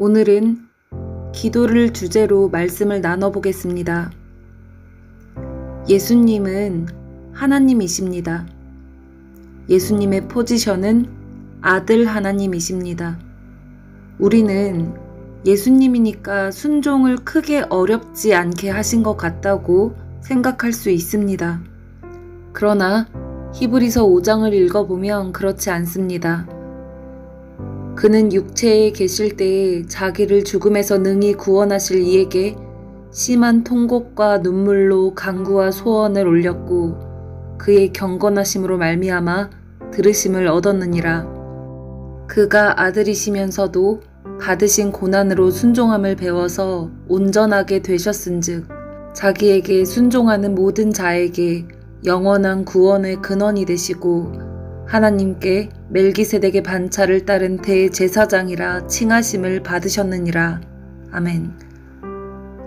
오늘은 기도를 주제로 말씀을 나눠보겠습니다. 예수님은 하나님이십니다. 예수님의 포지션은 아들 하나님이십니다. 우리는 예수님이니까 순종을 크게 어렵지 않게 하신 것 같다고 생각할 수 있습니다. 그러나 히브리서 5장을 읽어보면 그렇지 않습니다. 그는 육체에 계실 때에 자기를 죽음에서 능히 구원하실 이에게 심한 통곡과 눈물로 간구와 소원을 올렸고 그의 경건하심으로 말미암아 들으심을 얻었느니라. 그가 아들이시면서도 받으신 고난으로 순종함을 배워서 온전하게 되셨은즉 자기에게 순종하는 모든 자에게 영원한 구원의 근원이 되시고 하나님께 멜기세덱의 반차를 따른 대제사장이라 칭하심을 받으셨느니라. 아멘.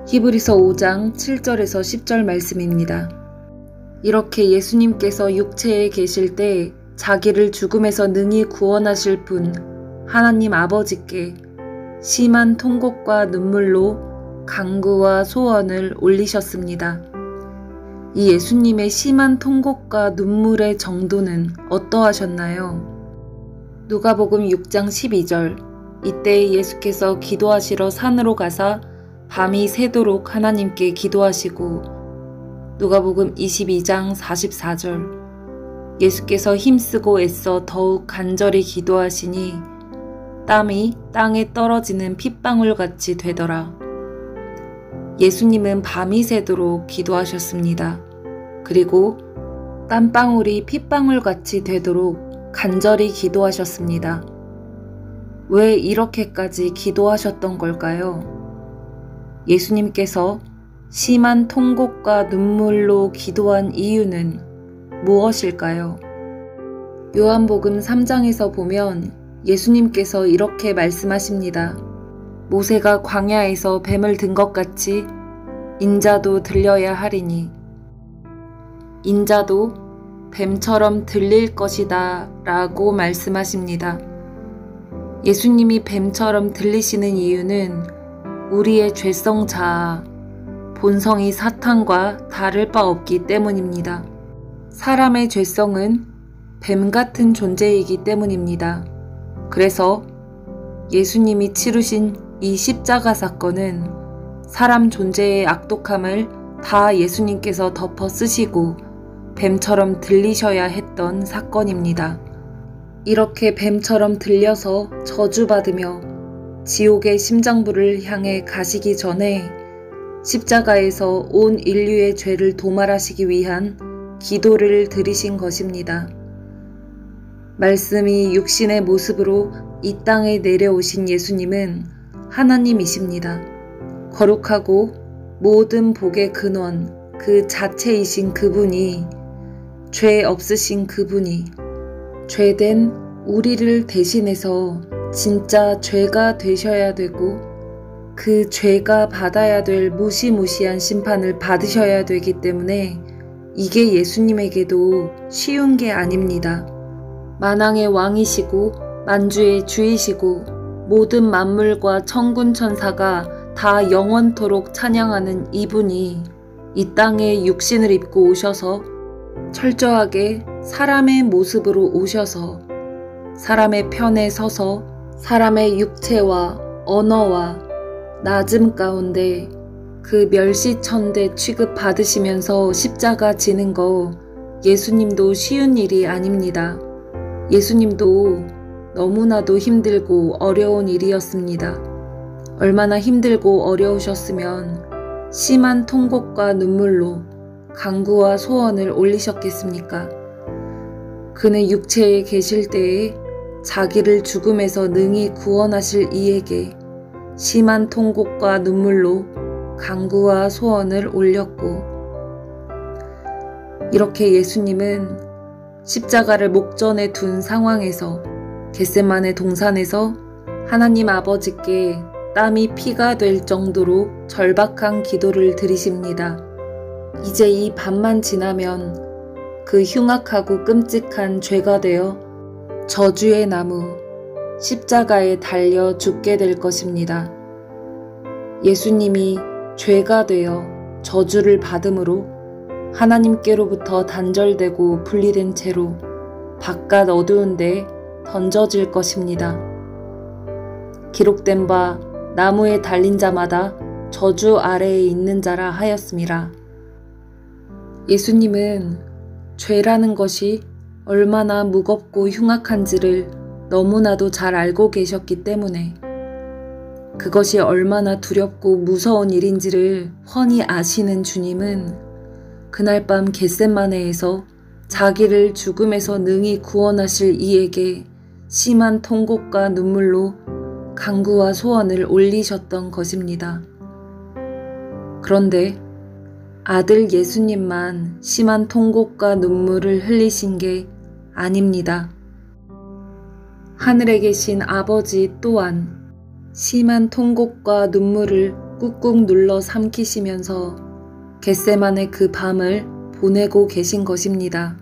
히브리서 5장 7절에서 10절 말씀입니다. 이렇게 예수님께서 육체에 계실 때 자기를 죽음에서 능히 구원하실 분 하나님 아버지께 심한 통곡과 눈물로 간구와 소원을 올리셨습니다. 이 예수님의 심한 통곡과 눈물의 정도는 어떠하셨나요? 누가복음 6장 12절 이때 예수께서 기도하시러 산으로 가사 밤이 새도록 하나님께 기도하시고 누가복음 22장 44절 예수께서 힘쓰고 애써 더욱 간절히 기도하시니 땀이 땅에 떨어지는 핏방울같이 되더라. 예수님은 밤이 새도록 기도하셨습니다. 그리고 땀방울이 핏방울같이 되도록 간절히 기도하셨습니다. 왜 이렇게까지 기도하셨던 걸까요? 예수님께서 심한 통곡과 눈물로 기도한 이유는 무엇일까요? 요한복음 3장에서 보면 예수님께서 이렇게 말씀하십니다. 모세가 광야에서 뱀을 든 것 같이 인자도 들려야 하리니 인자도 뱀처럼 들릴 것이다 라고 말씀하십니다. 예수님이 뱀처럼 들리시는 이유는 우리의 죄성 자아, 본성이 사탄과 다를 바 없기 때문입니다. 사람의 죄성은 뱀 같은 존재이기 때문입니다. 그래서 예수님이 치르신 이 십자가 사건은 사람 존재의 악독함을 다 예수님께서 덮어 쓰시고 뱀처럼 들리셔야 했던 사건입니다. 이렇게 뱀처럼 들려서 저주받으며 지옥의 심장부를 향해 가시기 전에 십자가에서 온 인류의 죄를 도말하시기 위한 기도를 드리신 것입니다. 말씀이 육신의 모습으로 이 땅에 내려오신 예수님은 하나님이십니다. 거룩하고 모든 복의 근원 그 자체이신 그분이 죄 없으신 그분이 죄된 우리를 대신해서 진짜 죄가 되셔야 되고 그 죄가 받아야 될 무시무시한 심판을 받으셔야 되기 때문에 이게 예수님에게도 쉬운 게 아닙니다. 만왕의 왕이시고 만주의 주이시고 모든 만물과 천군 천사가 다 영원토록 찬양하는 이분이 이 땅에 육신을 입고 오셔서 철저하게 사람의 모습으로 오셔서 사람의 편에 서서 사람의 육체와 언어와 낮음 가운데 그 멸시천대 취급받으시면서 십자가 지는 거 예수님도 쉬운 일이 아닙니다. 예수님도 너무나도 힘들고 어려운 일이었습니다. 얼마나 힘들고 어려우셨으면 심한 통곡과 눈물로 간구와 소원을 올리셨겠습니까? 그는 육체에 계실 때에 자기를 죽음에서 능히 구원하실 이에게 심한 통곡과 눈물로 간구와 소원을 올렸고 이렇게 예수님은 십자가를 목전에 둔 상황에서 겟세마네 동산에서 하나님 아버지께 땀이 피가 될 정도로 절박한 기도를 드리십니다. 이제 이 밤만 지나면 그 흉악하고 끔찍한 죄가 되어 저주의 나무, 십자가에 달려 죽게 될 것입니다. 예수님이 죄가 되어 저주를 받음으로 하나님께로부터 단절되고 분리된 채로 바깥 어두운 데에 던져질 것입니다. 기록된 바 나무에 달린 자마다 저주 아래에 있는 자라 하였음이라. 예수님은 죄라는 것이 얼마나 무겁고 흉악한지를 너무나도 잘 알고 계셨기 때문에 그것이 얼마나 두렵고 무서운 일인지를 훤히 아시는 주님은 그날 밤 겟세마네에서 자기를 죽음에서 능히 구원하실 이에게 심한 통곡과 눈물로 간구와 소원을 올리셨던 것입니다. 그런데 아들 예수님만 심한 통곡과 눈물을 흘리신 게 아닙니다. 하늘에 계신 아버지 또한 심한 통곡과 눈물을 꾹꾹 눌러 삼키시면서 겟세마네 그 밤을 보내고 계신 것입니다.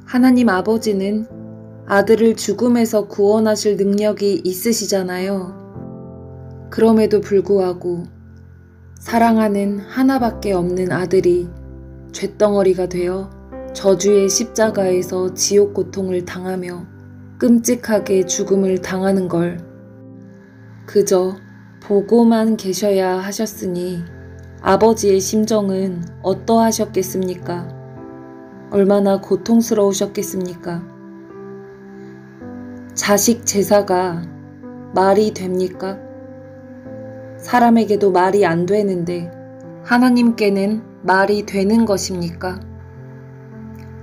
하나님 아버지는 아들을 죽음에서 구원하실 능력이 있으시잖아요. 그럼에도 불구하고 사랑하는 하나밖에 없는 아들이 쇳덩어리가 되어 저주의 십자가에서 지옥 고통을 당하며 끔찍하게 죽음을 당하는 걸 그저 보고만 계셔야 하셨으니 아버지의 심정은 어떠하셨겠습니까? 얼마나 고통스러우셨겠습니까? 자식 제사가 말이 됩니까? 사람에게도 말이 안 되는데 하나님께는 말이 되는 것입니까?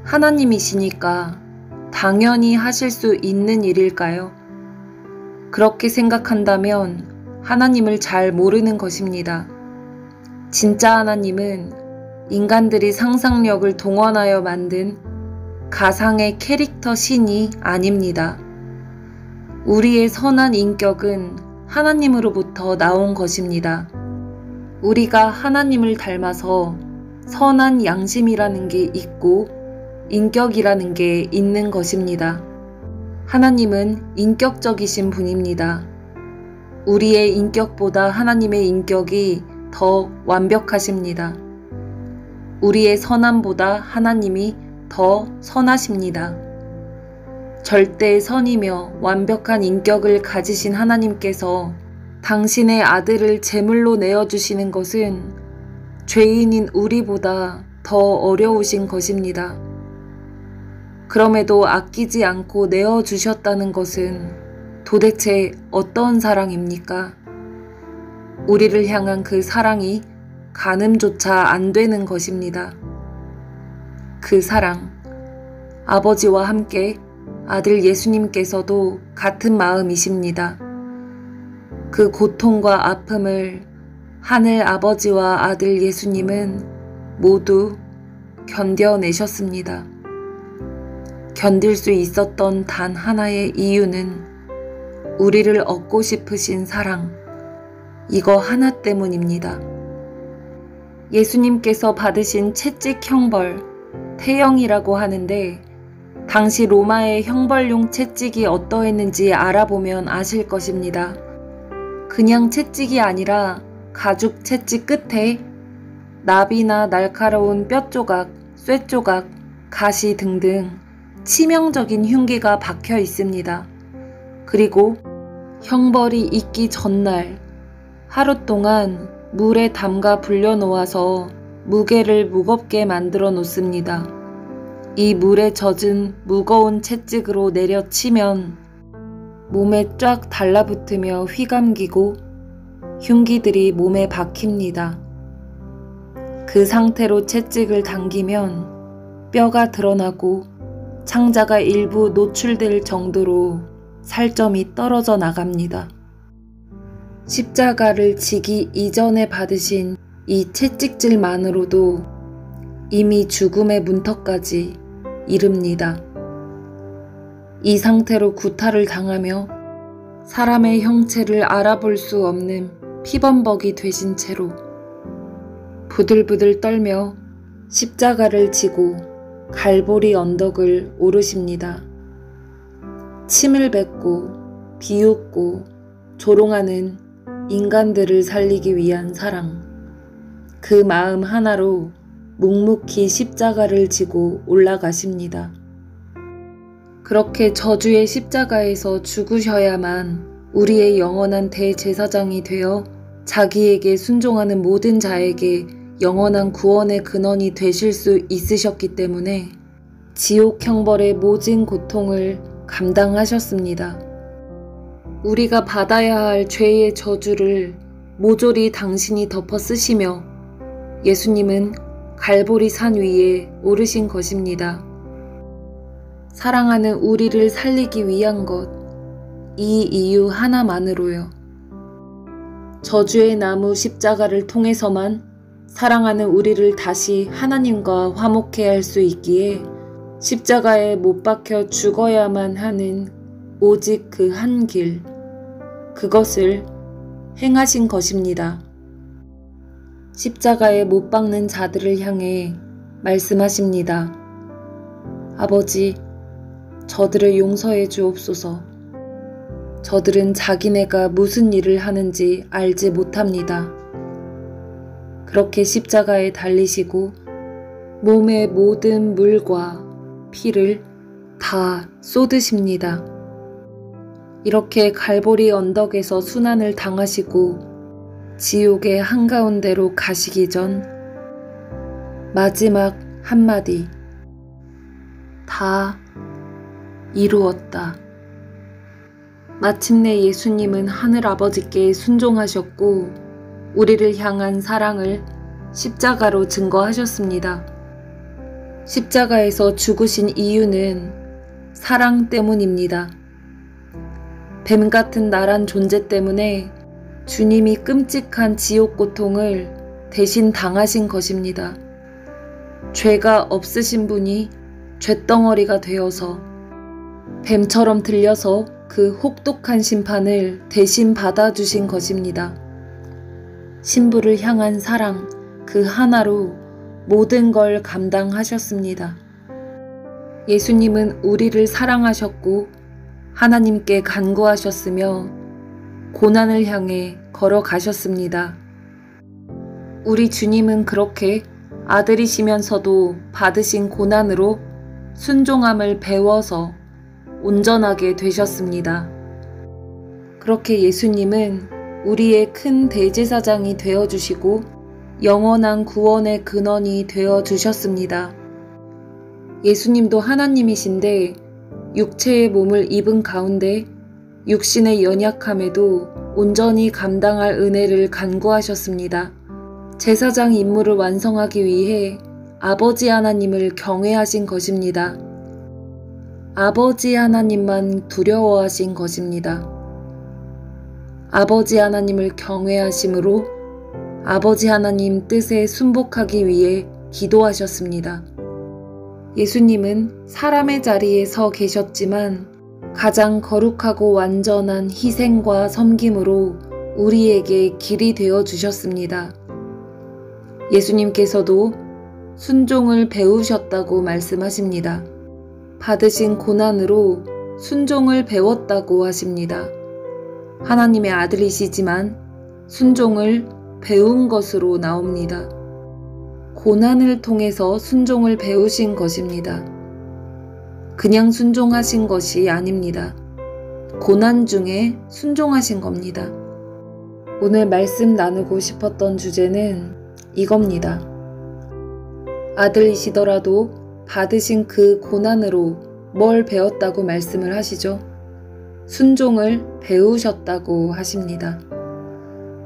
하나님이시니까 당연히 하실 수 있는 일일까요? 그렇게 생각한다면 하나님을 잘 모르는 것입니다. 진짜 하나님은 인간들이 상상력을 동원하여 만든 가상의 캐릭터 신이 아닙니다. 우리의 선한 인격은 하나님으로부터 나온 것입니다. 우리가 하나님을 닮아서 선한 양심이라는 게 있고 인격이라는 게 있는 것입니다. 하나님은 인격적이신 분입니다. 우리의 인격보다 하나님의 인격이 더 완벽하십니다. 우리의 선함보다 하나님이 더 선하십니다. 절대 선이며 완벽한 인격을 가지신 하나님께서 당신의 아들을 제물로 내어주시는 것은 죄인인 우리보다 더 어려우신 것입니다. 그럼에도 아끼지 않고 내어주셨다는 것은 도대체 어떤 사랑입니까? 우리를 향한 그 사랑이 가늠조차 안 되는 것입니다. 그 사랑, 아버지와 함께 아들 예수님께서도 같은 마음이십니다. 그 고통과 아픔을 하늘 아버지와 아들 예수님은 모두 견뎌내셨습니다. 견딜 수 있었던 단 하나의 이유는 우리를 얻고 싶으신 사랑, 이거 하나 때문입니다. 예수님께서 받으신 채찍 형벌, 태형이라고 하는데 당시 로마의 형벌용 채찍이 어떠했는지 알아보면 아실 것입니다. 그냥 채찍이 아니라 가죽 채찍 끝에 나비나 날카로운 뼈 조각, 쇠 조각, 가시 등등 치명적인 흉기가 박혀 있습니다. 그리고 형벌이 있기 전날 하루 동안 물에 담가 불려놓아서 무게를 무겁게 만들어 놓습니다. 이 물에 젖은 무거운 채찍으로 내려치면 몸에 쫙 달라붙으며 휘감기고 흉기들이 몸에 박힙니다. 그 상태로 채찍을 당기면 뼈가 드러나고 창자가 일부 노출될 정도로 살점이 떨어져 나갑니다. 십자가를 지기 이전에 받으신 이 채찍질만으로도 이미 죽음의 문턱까지 이릅니다. 이 상태로 구타를 당하며 사람의 형체를 알아볼 수 없는 피범벅이 되신 채로 부들부들 떨며 십자가를 지고 갈보리 언덕을 오르십니다. 침을 뱉고 비웃고 조롱하는 인간들을 살리기 위한 사랑. 그 마음 하나로 묵묵히 십자가를 지고 올라가십니다. 그렇게 저주의 십자가에서 죽으셔야만 우리의 영원한 대제사장이 되어 자기에게 순종하는 모든 자에게 영원한 구원의 근원이 되실 수 있으셨기 때문에 지옥 형벌의 모진 고통을 감당하셨습니다. 우리가 받아야 할 죄의 저주를 모조리 당신이 덮어 쓰시며 예수님은 갈보리 산 위에 오르신 것입니다. 사랑하는 우리를 살리기 위한 것, 이 이유 하나만으로요. 저주의 나무 십자가를 통해서만 사랑하는 우리를 다시 하나님과 화목해 할 수 있기에 십자가에 못 박혀 죽어야만 하는 오직 그 한 길, 그것을 행하신 것입니다. 십자가에 못 박는 자들을 향해 말씀하십니다. 아버지, 저들을 용서해 주옵소서. 저들은 자기네가 무슨 일을 하는지 알지 못합니다. 그렇게 십자가에 달리시고 몸의 모든 물과 피를 다 쏟으십니다. 이렇게 갈보리 언덕에서 순환을 당하시고 지옥의 한가운데로 가시기 전 마지막 한마디, 다 이루었다. 마침내 예수님은 하늘아버지께 순종하셨고 우리를 향한 사랑을 십자가로 증거하셨습니다. 십자가에서 죽으신 이유는 사랑 때문입니다. 뱀 같은 나란 존재 때문에 주님이 끔찍한 지옥 고통을 대신 당하신 것입니다. 죄가 없으신 분이 쇳덩어리가 되어서 뱀처럼 들려서 그 혹독한 심판을 대신 받아주신 것입니다. 신부를 향한 사랑 그 하나로 모든 걸 감당하셨습니다. 예수님은 우리를 사랑하셨고 하나님께 간구하셨으며 고난을 향해 걸어가셨습니다. 우리 주님은 그렇게 아들이시면서도 받으신 고난으로 순종함을 배워서 온전하게 되셨습니다. 그렇게 예수님은 우리의 큰 대제사장이 되어주시고 영원한 구원의 근원이 되어주셨습니다. 예수님도 하나님이신데 육체의 몸을 입은 가운데 육신의 연약함에도 온전히 감당할 은혜를 간구하셨습니다. 제사장 임무를 완성하기 위해 아버지 하나님을 경외하신 것입니다. 아버지 하나님만 두려워하신 것입니다. 아버지 하나님을 경외하심으로 아버지 하나님 뜻에 순복하기 위해 기도하셨습니다. 예수님은 사람의 자리에 서 계셨지만 가장 거룩하고 완전한 희생과 섬김으로 우리에게 길이 되어 주셨습니다. 예수님께서도 순종을 배우셨다고 말씀하십니다. 받으신 고난으로 순종을 배웠다고 하십니다. 하나님의 아들이시지만 순종을 배운 것으로 나옵니다. 고난을 통해서 순종을 배우신 것입니다. 그냥 순종하신 것이 아닙니다. 고난 중에 순종하신 겁니다. 오늘 말씀 나누고 싶었던 주제는 이겁니다. 아들이시더라도 받으신 그 고난으로 뭘 배웠다고 말씀을 하시죠? 순종을 배우셨다고 하십니다.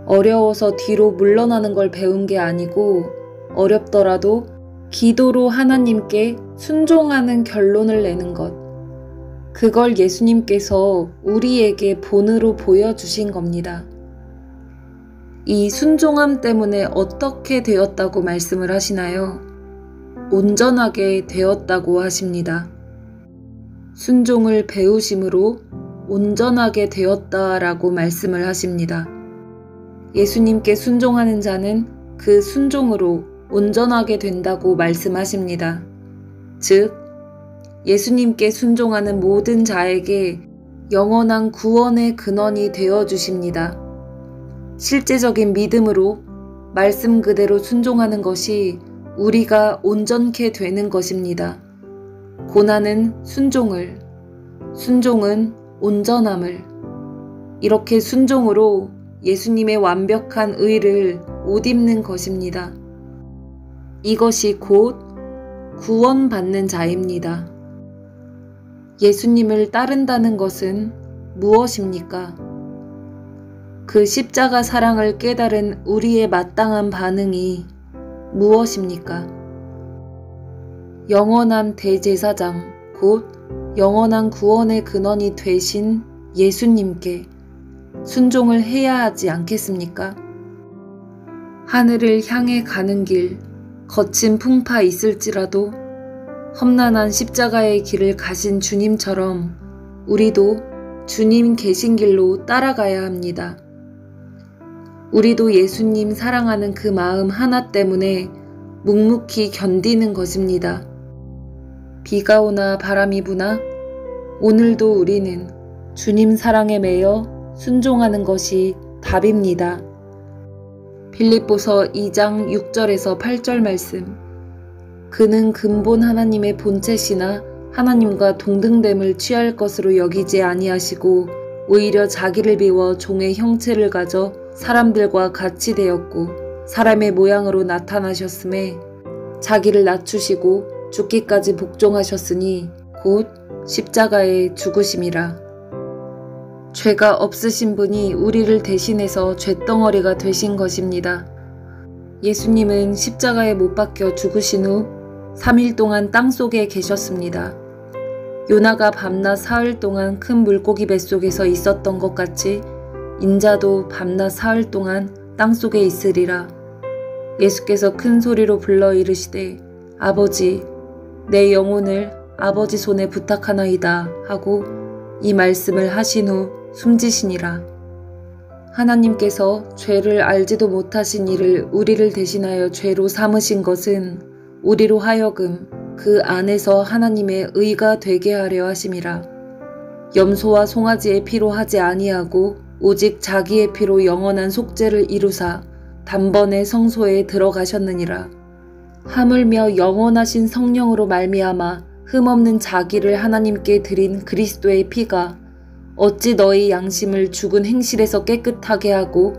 어려워서 뒤로 물러나는 걸 배운 게 아니고 어렵더라도 기도로 하나님께 순종하는 결론을 내는 것. 그걸 예수님께서 우리에게 본으로 보여주신 겁니다. 이 순종함 때문에 어떻게 되었다고 말씀을 하시나요? 온전하게 되었다고 하십니다. 순종을 배우심으로 온전하게 되었다라고 말씀을 하십니다. 예수님께 순종하는 자는 그 순종으로 온전하게 된다고 말씀하십니다. 즉, 예수님께 순종하는 모든 자에게 영원한 구원의 근원이 되어 주십니다. 실제적인 믿음으로 말씀 그대로 순종하는 것이 우리가 온전케 되는 것입니다. 고난은 순종을, 순종은 온전함을, 이렇게 순종으로 예수님의 완벽한 의를 옷 입는 것입니다. 이것이 곧 구원받는 자입니다. 예수님을 따른다는 것은 무엇입니까? 그 십자가 사랑을 깨달은 우리의 마땅한 반응이 무엇입니까? 영원한 대제사장, 곧 영원한 구원의 근원이 되신 예수님께 순종을 해야 하지 않겠습니까? 하늘을 향해 가는 길, 거친 풍파 있을지라도 험난한 십자가의 길을 가신 주님처럼 우리도 주님 계신 길로 따라가야 합니다. 우리도 예수님 사랑하는 그 마음 하나 때문에 묵묵히 견디는 것입니다. 비가 오나 바람이 부나 오늘도 우리는 주님 사랑에 매여 순종하는 것이 답입니다. 빌립보서 2장 6절에서 8절 말씀. 그는 근본 하나님의 본체시나 하나님과 동등됨을 취할 것으로 여기지 아니하시고 오히려 자기를 비워 종의 형체를 가져 사람들과 같이 되었고 사람의 모양으로 나타나셨음에 자기를 낮추시고 죽기까지 복종하셨으니 곧 십자가에 죽으심이라. 죄가 없으신 분이 우리를 대신해서 쇳덩어리가 되신 것입니다. 예수님은 십자가에 못 박혀 죽으신 후 3일 동안 땅속에 계셨습니다. 요나가 밤낮 사흘 동안 큰 물고기 뱃속에서 있었던 것 같이 인자도 밤낮 사흘 동안 땅속에 있으리라. 예수께서 큰 소리로 불러 이르시되 아버지 내 영혼을 아버지 손에 부탁하나이다 하고 이 말씀을 하신 후 숨지시니라. 하나님께서 죄를 알지도 못하신 이를 우리를 대신하여 죄로 삼으신 것은 우리로 하여금 그 안에서 하나님의 의가 되게 하려 하심이라. 염소와 송아지의 피로 하지 아니하고 오직 자기의 피로 영원한 속죄를 이루사 단번에 성소에 들어가셨느니라. 하물며 영원하신 성령으로 말미암아 흠없는 자기를 하나님께 드린 그리스도의 피가 어찌 너희 양심을 죽은 행실에서 깨끗하게 하고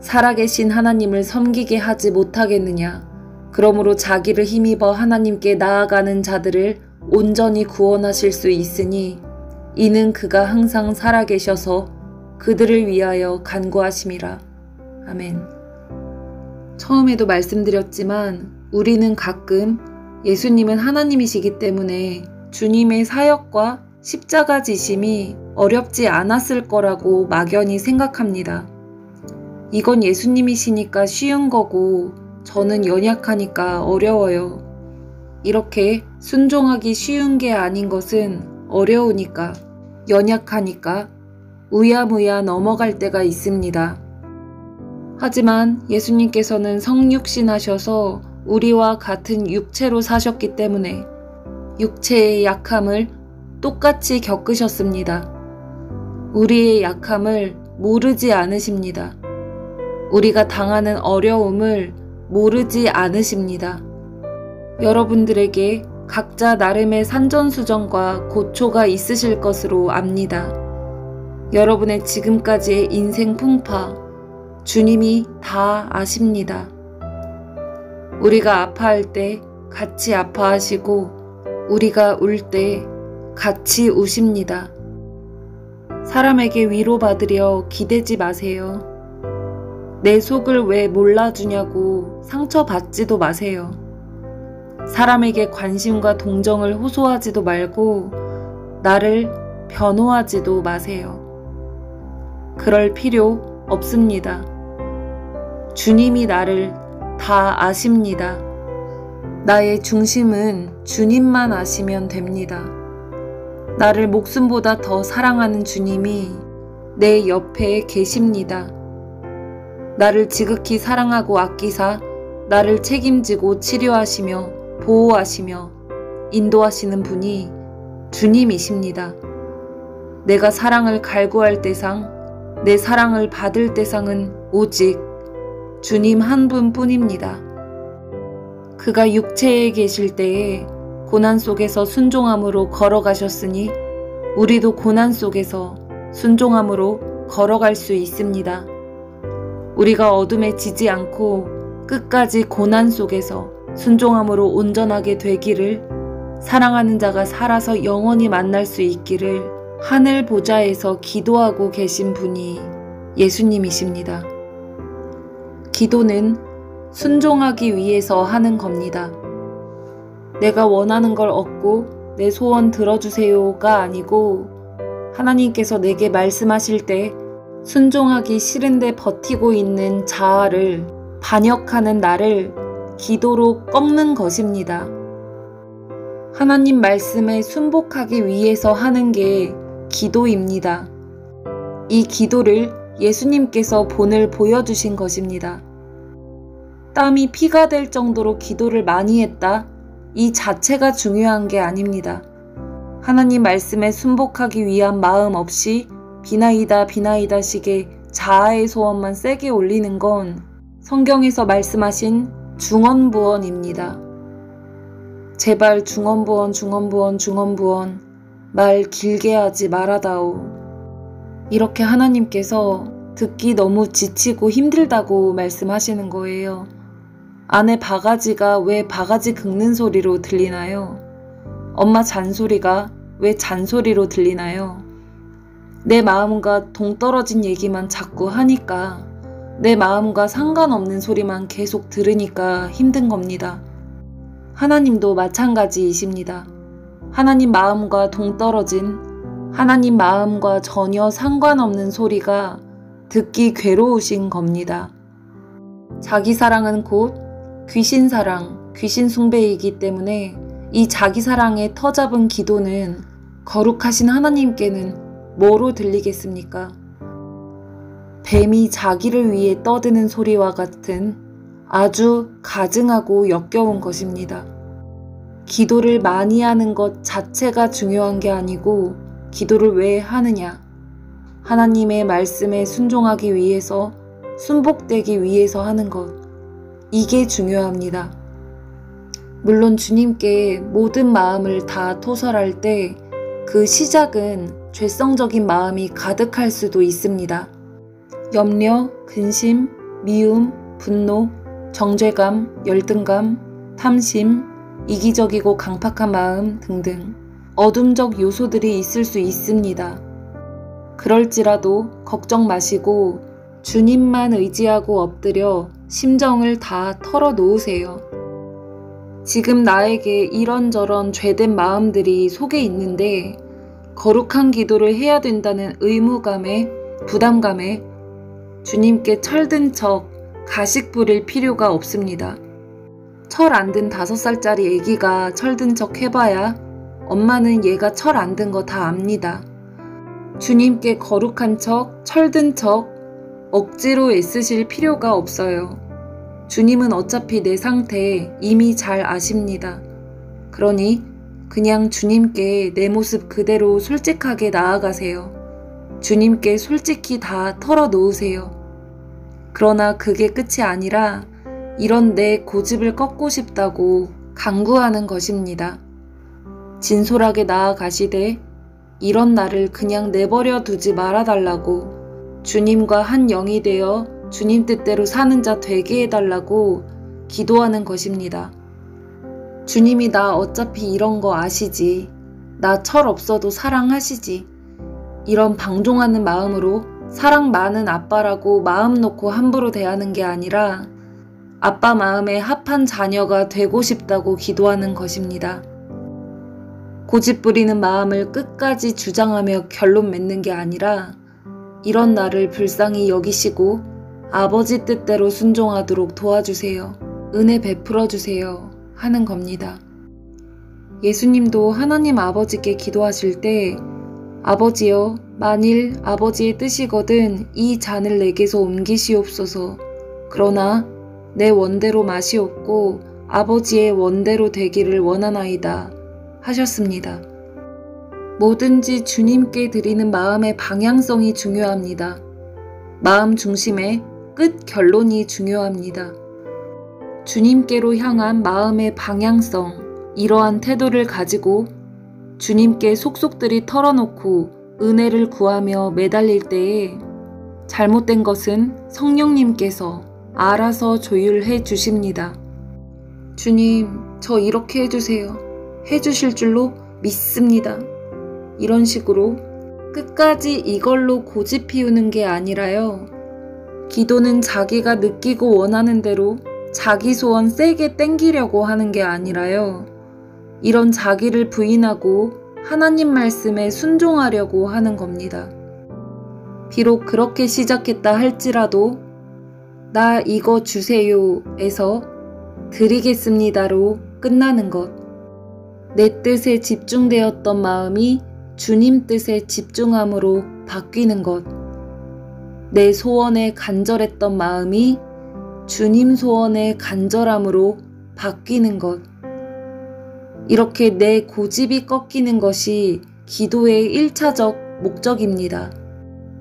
살아계신 하나님을 섬기게 하지 못하겠느냐. 그러므로 자기를 힘입어 하나님께 나아가는 자들을 온전히 구원하실 수 있으니 이는 그가 항상 살아계셔서 그들을 위하여 간구하심이라. 아멘. 처음에도 말씀드렸지만 우리는 가끔 예수님은 하나님이시기 때문에 주님의 사역과 십자가 지심이 어렵지 않았을 거라고 막연히 생각합니다. 이건 예수님이시니까 쉬운 거고 저는 연약하니까 어려워요. 이렇게 순종하기 쉬운 게 아닌 것은 어려우니까, 연약하니까 우야무야 넘어갈 때가 있습니다. 하지만 예수님께서는 성육신하셔서 우리와 같은 육체로 사셨기 때문에 육체의 약함을 똑같이 겪으셨습니다. 우리의 약함을 모르지 않으십니다. 우리가 당하는 어려움을 모르지 않으십니다. 여러분들에게 각자 나름의 산전수전과 고초가 있으실 것으로 압니다. 여러분의 지금까지의 인생 풍파, 주님이 다 아십니다. 우리가 아파할 때 같이 아파하시고 우리가 울 때 같이 우십니다. 사람에게 위로받으려 기대지 마세요. 내 속을 왜 몰라주냐고 상처받지도 마세요. 사람에게 관심과 동정을 호소하지도 말고 나를 변호하지도 마세요. 그럴 필요 없습니다. 주님이 나를 다 아십니다. 나의 중심은 주님만 아시면 됩니다. 나를 목숨보다 더 사랑하는 주님이 내 옆에 계십니다. 나를 지극히 사랑하고 아끼사 나를 책임지고 치료하시며 보호하시며 인도하시는 분이 주님이십니다. 내가 사랑을 갈구할 대상, 내 사랑을 받을 대상은 오직 주님 한 분뿐입니다. 그가 육체에 계실 때에 고난 속에서 순종함으로 걸어가셨으니 우리도 고난 속에서 순종함으로 걸어갈 수 있습니다. 우리가 어둠에 지지 않고 끝까지 고난 속에서 순종함으로 온전하게 되기를, 사랑하는 자가 살아서 영원히 만날 수 있기를 하늘 보좌에서 기도하고 계신 분이 예수님이십니다. 기도는 순종하기 위해서 하는 겁니다. 내가 원하는 걸 얻고 내 소원 들어주세요가 아니고, 하나님께서 내게 말씀하실 때 순종하기 싫은데 버티고 있는 자아를, 반역하는 나를 기도로 꺾는 것입니다. 하나님 말씀에 순복하기 위해서 하는 게 기도입니다. 이 기도를 예수님께서 본을 보여주신 것입니다. 땀이 피가 될 정도로 기도를 많이 했다, 이 자체가 중요한 게 아닙니다. 하나님 말씀에 순복하기 위한 마음 없이 비나이다 비나이다 식의 자아의 소원만 세게 올리는 건 성경에서 말씀하신 중언부언입니다. 제발 중언부언 중언부언 중언부언 말 길게 하지 말아다오. 이렇게 하나님께서 듣기 너무 지치고 힘들다고 말씀하시는 거예요. 안에 바가지가 왜 바가지 긁는 소리로 들리나요? 엄마 잔소리가 왜 잔소리로 들리나요? 내 마음과 동떨어진 얘기만 자꾸 하니까, 내 마음과 상관없는 소리만 계속 들으니까 힘든 겁니다. 하나님도 마찬가지이십니다. 하나님 마음과 동떨어진, 하나님 마음과 전혀 상관없는 소리가 듣기 괴로우신 겁니다. 자기 사랑은 곧 귀신 사랑, 귀신 숭배이기 때문에 이 자기 사랑에 터잡은 기도는 거룩하신 하나님께는 뭐로 들리겠습니까? 뱀이 자기를 위해 떠드는 소리와 같은 아주 가증하고 역겨운 것입니다. 기도를 많이 하는 것 자체가 중요한 게 아니고, 기도를 왜 하느냐? 하나님의 말씀에 순종하기 위해서, 순복되기 위해서 하는 것, 이게 중요합니다. 물론 주님께 모든 마음을 다 토설할 때 그 시작은 죄성적인 마음이 가득할 수도 있습니다. 염려, 근심, 미움, 분노, 정죄감, 열등감, 탐심, 이기적이고 강팍한 마음 등등 어둠적 요소들이 있을 수 있습니다. 그럴지라도 걱정 마시고 주님만 의지하고 엎드려 심정을 다 털어놓으세요. 지금 나에게 이런저런 죄된 마음들이 속에 있는데 거룩한 기도를 해야 된다는 의무감에, 부담감에 주님께 철든 척 가식 부릴 필요가 없습니다. 철 안 든 5살짜리 애기가 철든 척 해봐야 엄마는 얘가 철 안 든 거 다 압니다. 주님께 거룩한 척, 철든 척 억지로 애쓰실 필요가 없어요. 주님은 어차피 내 상태 이미 잘 아십니다. 그러니 그냥 주님께 내 모습 그대로 솔직하게 나아가세요. 주님께 솔직히 다 털어놓으세요. 그러나 그게 끝이 아니라 이런 내 고집을 꺾고 싶다고 간구하는 것입니다. 진솔하게 나아가시되 이런 나를 그냥 내버려 두지 말아달라고, 주님과 한 영이 되어 주님 뜻대로 사는 자 되게 해달라고 기도하는 것입니다. 주님이 나 어차피 이런 거 아시지, 나 철 없어도 사랑하시지, 이런 방종하는 마음으로 사랑 많은 아빠라고 마음 놓고 함부로 대하는 게 아니라 아빠 마음에 합한 자녀가 되고 싶다고 기도하는 것입니다. 고집 부리는 마음을 끝까지 주장하며 결론 맺는 게 아니라 이런 나를 불쌍히 여기시고 아버지 뜻대로 순종하도록 도와주세요. 은혜 베풀어 주세요. 하는 겁니다. 예수님도 하나님 아버지께 기도하실 때 아버지여, 만일 아버지의 뜻이거든 이 잔을 내게서 옮기시옵소서. 그러나 내 원대로 마시옵고 아버지의 원대로 되기를 원하나이다 하셨습니다. 뭐든지 주님께 드리는 마음의 방향성이 중요합니다. 마음 중심의 끝 결론이 중요합니다. 주님께로 향한 마음의 방향성, 이러한 태도를 가지고 주님께 속속들이 털어놓고 은혜를 구하며 매달릴 때에 잘못된 것은 성령님께서 알아서 조율해 주십니다. 주님, 저 이렇게 해주세요. 해주실 줄로 믿습니다. 이런 식으로 끝까지 이걸로 고집 피우는 게 아니라요. 기도는 자기가 느끼고 원하는 대로 자기 소원 세게 땡기려고 하는 게 아니라요. 이런 자기를 부인하고 하나님 말씀에 순종하려고 하는 겁니다. 비록 그렇게 시작했다 할지라도 나 이거 주세요에서 드리겠습니다로 끝나는 것. 내 뜻에 집중되었던 마음이 주님 뜻에 집중함으로 바뀌는 것. 내 소원에 간절했던 마음이 주님 소원에 간절함으로 바뀌는 것. 이렇게 내 고집이 꺾이는 것이 기도의 1차적 목적입니다.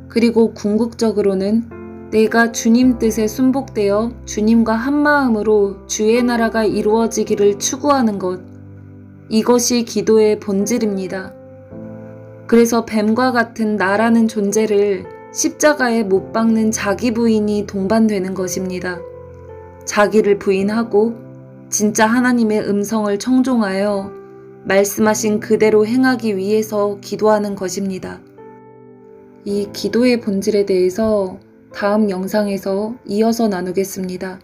그리고 궁극적으로는 내가 주님 뜻에 순복되어 주님과 한마음으로 주의 나라가 이루어지기를 추구하는 것. 이것이 기도의 본질입니다. 그래서 뱀과 같은 나라는 존재를 십자가에 못 박는 자기 부인이 동반되는 것입니다. 자기를 부인하고 진짜 하나님의 음성을 청종하여 말씀하신 그대로 행하기 위해서 기도하는 것입니다. 이 기도의 본질에 대해서 다음 영상에서 이어서 나누겠습니다.